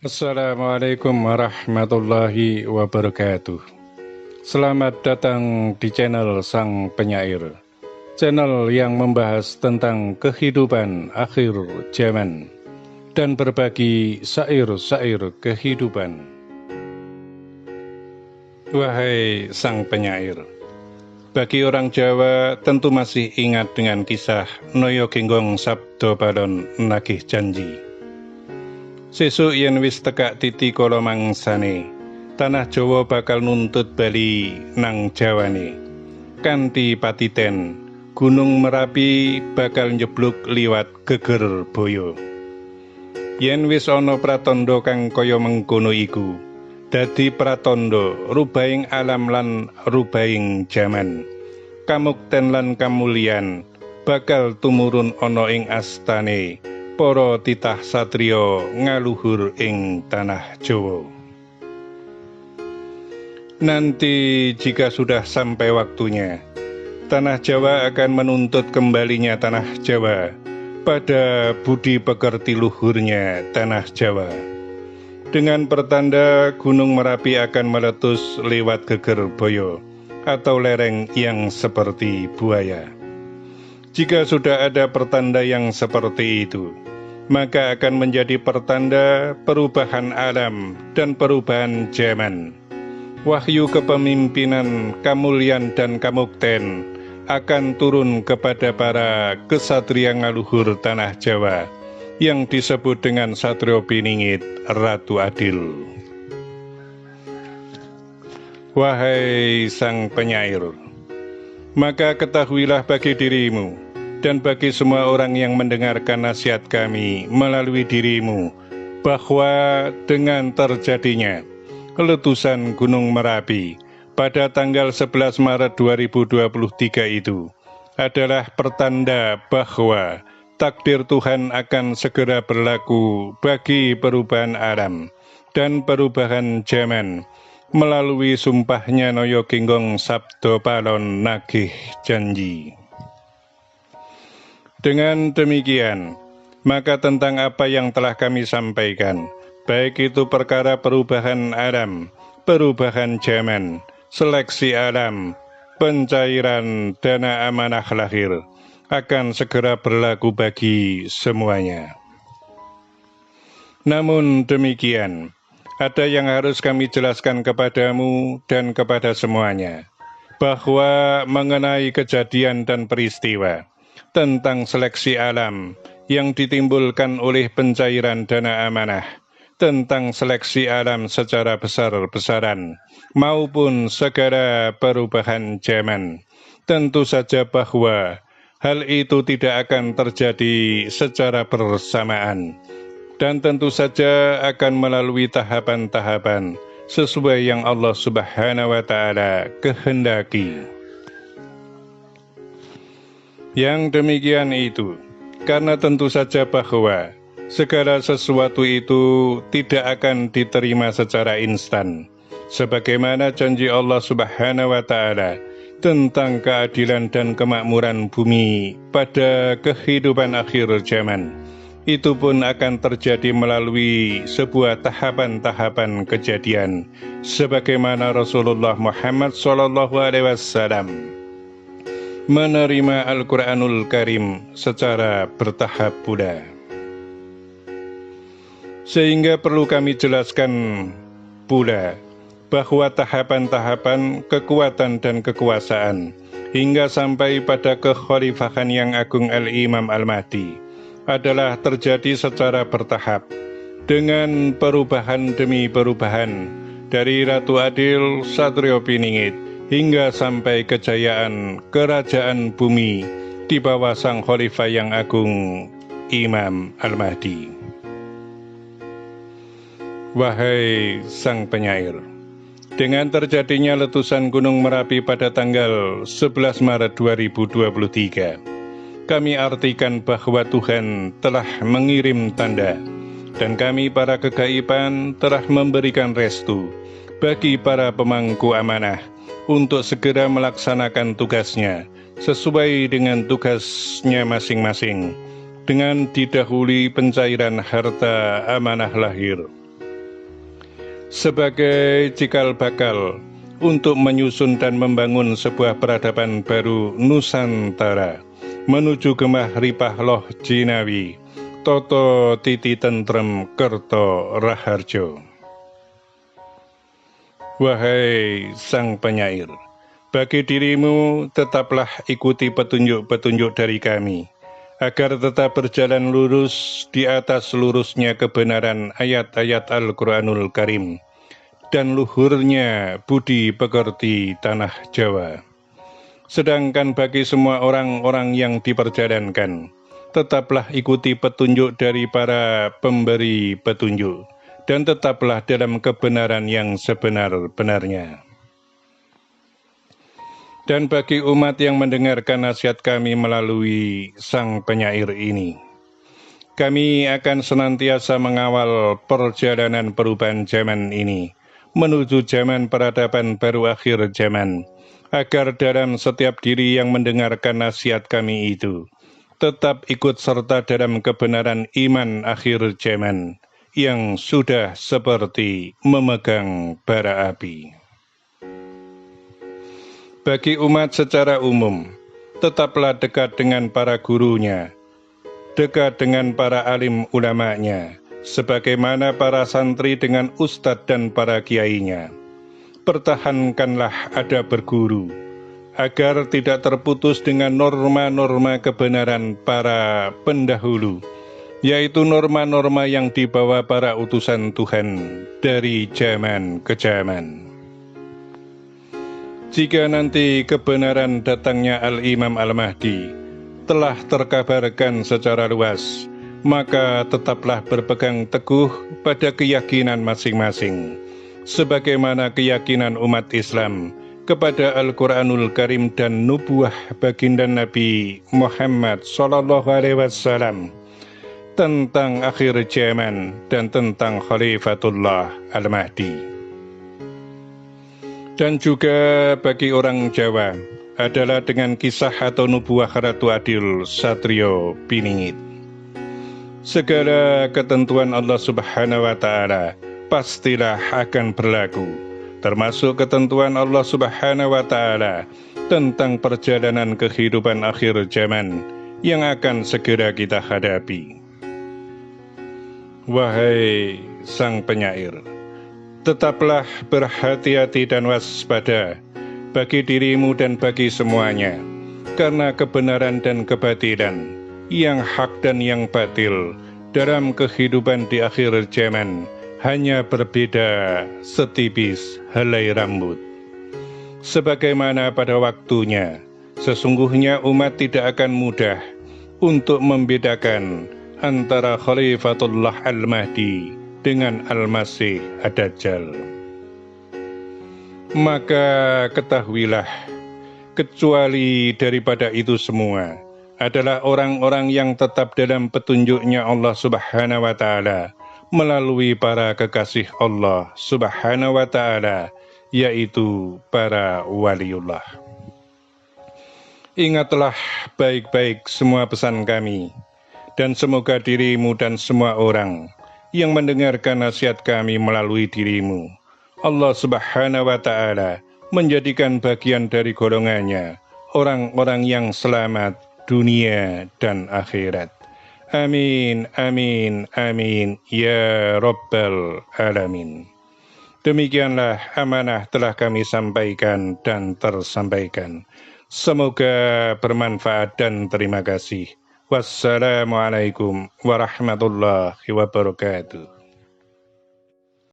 Assalamualaikum warahmatullahi wabarakatuh. Selamat datang di channel Sang Penyair, channel yang membahas tentang kehidupan akhir zaman dan berbagi syair-syair kehidupan. Wahai Sang Penyair, bagi orang Jawa tentu masih ingat dengan kisah Noyo Genggong Sabdo Balon Nagih Janji. Sesuk yen wis tekak titi kala mangsane, tanah Jawa bakal nuntut bali nang Jawane. Kanthi patiten, Gunung Merapi bakal njebluk liwat geger boyo. Yen wis ana pratandha kang kaya mengkono iku, dadi pratandha rubahing alam lan rubahing jaman. Kamukten lan kamulyan bakal tumurun ana ing astane para titah satriya ngaluhur ing tanah Jawa. Nanti jika sudah sampai waktunya, tanah Jawa akan menuntut kembalinya tanah Jawa pada budi pekerti luhurnya tanah Jawa. Dengan pertanda Gunung Merapi akan meletus lewat geger boyo atau lereng yang seperti buaya. Jika sudah ada pertanda yang seperti itu, maka akan menjadi pertanda perubahan alam dan perubahan zaman. Wahyu kepemimpinan, kamulyan dan kamukten akan turun kepada para kesatria ngaluhur tanah Jawa yang disebut dengan Satrio Piningit Ratu Adil. Wahai Sang Penyair, maka ketahuilah bagi dirimu dan bagi semua orang yang mendengarkan nasihat kami melalui dirimu, bahwa dengan terjadinya letusan Gunung Merapi pada tanggal 11 Maret 2023 itu adalah pertanda bahwa takdir Tuhan akan segera berlaku bagi perubahan alam dan perubahan zaman melalui sumpahnya Noyo Genggong Sabdo Balon Nagih Janji. Dengan demikian, maka tentang apa yang telah kami sampaikan, baik itu perkara perubahan alam, perubahan zaman, seleksi alam, pencairan dana amanah lahir, akan segera berlaku bagi semuanya. Namun demikian, ada yang harus kami jelaskan kepadamu dan kepada semuanya, bahwa mengenai kejadian dan peristiwa tentang seleksi alam yang ditimbulkan oleh pencairan dana amanah, tentang seleksi alam secara besar-besaran, maupun segala perubahan zaman, tentu saja bahwa hal itu tidak akan terjadi secara bersamaan, dan tentu saja akan melalui tahapan-tahapan sesuai yang Allah Subhanahu wa Ta'ala kehendaki. Yang demikian itu, karena tentu saja bahwa segala sesuatu itu tidak akan diterima secara instan, sebagaimana janji Allah Subhanahu wa Ta'ala tentang keadilan dan kemakmuran bumi pada kehidupan akhir zaman. Itu pun akan terjadi melalui sebuah tahapan-tahapan kejadian, sebagaimana Rasulullah Muhammad SAW menerima Al-Quranul Karim secara bertahap pula. Sehingga perlu kami jelaskan pula bahwa tahapan-tahapan kekuatan dan kekuasaan hingga sampai pada kekhalifahan yang agung Al-Imam Al-Mahdi adalah terjadi secara bertahap, dengan perubahan demi perubahan dari Ratu Adil Satrio Piningit hingga sampai kejayaan kerajaan bumi di bawah sang khalifah yang agung Imam Al-Mahdi. Wahai Sang Penyair, dengan terjadinya letusan Gunung Merapi pada tanggal 11 Maret 2023, kami artikan bahwa Tuhan telah mengirim tanda, dan kami para kegaiban telah memberikan restu bagi para pemangku amanah untuk segera melaksanakan tugasnya sesuai dengan tugasnya masing-masing, dengan didahului pencairan harta amanah lahir, sebagai cikal bakal untuk menyusun dan membangun sebuah peradaban baru Nusantara menuju gemah ripah loh jinawi Toto titi tentrem kerto raharjo. Wahai sang penyair, bagi dirimu tetaplah ikuti petunjuk-petunjuk dari kami, agar tetap berjalan lurus di atas lurusnya kebenaran ayat-ayat Al-Quranul Karim, dan luhurnya budi pekerti tanah Jawa. Sedangkan bagi semua orang-orang yang diperjalankan, tetaplah ikuti petunjuk dari para pemberi petunjuk, dan tetaplah dalam kebenaran yang sebenar-benarnya. Dan bagi umat yang mendengarkan nasihat kami melalui sang penyair ini, kami akan senantiasa mengawal perjalanan perubahan zaman ini menuju zaman peradaban baru akhir zaman, agar dalam setiap diri yang mendengarkan nasihat kami itu tetap ikut serta dalam kebenaran iman akhir zaman yang sudah seperti memegang bara api. Bagi umat secara umum, tetaplah dekat dengan para gurunya, dekat dengan para alim ulamanya, sebagaimana para santri dengan ustadz dan para kiainya. Pertahankanlah adab berguru, agar tidak terputus dengan norma-norma kebenaran para pendahulu, yaitu norma-norma yang dibawa para utusan Tuhan dari zaman ke zaman. Jika nanti kebenaran datangnya Al-Imam Al-Mahdi telah terkabarkan secara luas, maka tetaplah berpegang teguh pada keyakinan masing-masing, sebagaimana keyakinan umat Islam kepada Al-Quranul Karim dan nubuah baginda Nabi Muhammad SAW tentang akhir zaman dan tentang Khalifatullah Al-Mahdi. Dan juga bagi orang Jawa adalah dengan kisah atau nubuah Ratu Adil Satrio Piningit. Segala ketentuan Allah Subhanahu wa Ta'ala pastilah akan berlaku, termasuk ketentuan Allah Subhanahu wa Ta'ala tentang perjalanan kehidupan akhir zaman yang akan segera kita hadapi. Wahai sang penyair, tetaplah berhati-hati dan waspada bagi dirimu dan bagi semuanya, karena kebenaran dan kebatilan, yang hak dan yang batil dalam kehidupan di akhir zaman hanya berbeda setipis helai rambut. Sebagaimana pada waktunya, sesungguhnya umat tidak akan mudah untuk membedakan antara Khalifatullah Al-Mahdi dengan Al-Masih Ad-Dajjal. Maka ketahuilah, kecuali daripada itu semua adalah orang-orang yang tetap dalam petunjuknya Allah Subhanahu wa Ta'ala melalui para kekasih Allah Subhanahu wa Ta'ala, yaitu para waliullah. Ingatlah baik-baik semua pesan kami, dan semoga dirimu dan semua orang yang mendengarkan nasihat kami melalui dirimu, Allah Subhanahu wa Ta'ala menjadikan bagian dari golongannya orang-orang yang selamat dunia dan akhirat. Amin, amin, amin, ya Rabbal Alamin. Demikianlah amanah telah kami sampaikan dan tersampaikan. Semoga bermanfaat dan terima kasih. Wassalamualaikum warahmatullahi wabarakatuh.